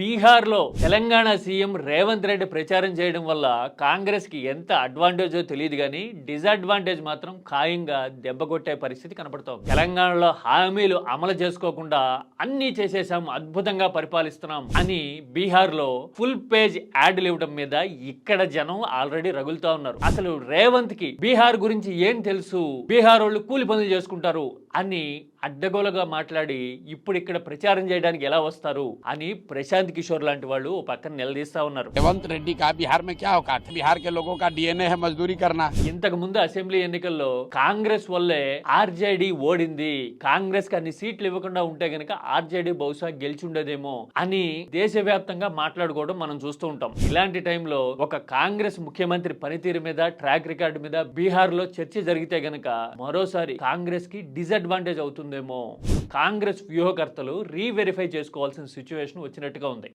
బీహార్‌లో తెలంగాణ సీఎం రేవంత్ రెడ్డి ప్రచారం చేయడం వల్ల కాంగ్రెస్‌కి ఎంత అడ్వాంటేజో తెలీదు గానీ, డిసడ్వాంటేజ్ మాత్రం ఖాయంగా దెబ్బకొట్టే పరిస్థితి కనపడుతోంది. తెలంగాణలో హామీలు అమలు చేసుకోకుండా అన్నీ చేసేసాం, అద్భుతంగా పరిపాలిస్తున్నాం అని బీహార్‌లో ఫుల్ పేజ్ యాడ్లు ఇవ్వడం మీద ఇక్కడ జనం ఆల్రెడీ రగులుతా ఉన్నారు. అసలు రేవంత్‌కి బీహార్ గురించి ఏం తెలుసు? బీహార్ వాళ్ళు కూలి పనులు చేసుకుంటారు అని అడ్డగోలుగా మాట్లాడి ఇప్పుడు ఇక్కడ ప్రచారం చేయడానికి ఎలా వస్తారు అని ప్రశాంత్ కిషోర్ లాంటి వాళ్ళు ఓ పక్కన నిలదీస్తా ఉన్నారు. रेवंत रेड्डी का बिहार में क्या औकात है? बिहार के लोगों का डीएनए है मजदूरी करना। ఇంతకు ముందు అసెంబ్లీ ఎన్నికల్లో కాంగ్రెస్ వల్లే ఆర్జేడీ ఓడింది, కాంగ్రెస్ కి అన్ని సీట్లు ఇవ్వకుండా ఉంటే గనక ఆర్జేడీ బహుశా గెలిచుండేదేమో అని దేశవ్యాప్తంగా మాట్లాడుకోవడం మనం చూస్తూ ఉంటాం. ఇలాంటి టైంలో ఒక కాంగ్రెస్ ముఖ్యమంత్రి పనితీరు మీద, ట్రాక్ రికార్డు మీద బీహార్ లో చర్చ జరిగితే గనక మరోసారి కాంగ్రెస్ కి డిసడ్వాంటేజ్ అవుతుందేమో, కాంగ్రెస్ వ్యూహకర్తలు రీవెరిఫై చేసుకోవాల్సిన సిచ్యువేషన్ వచ్చినట్టుగా ఉంది.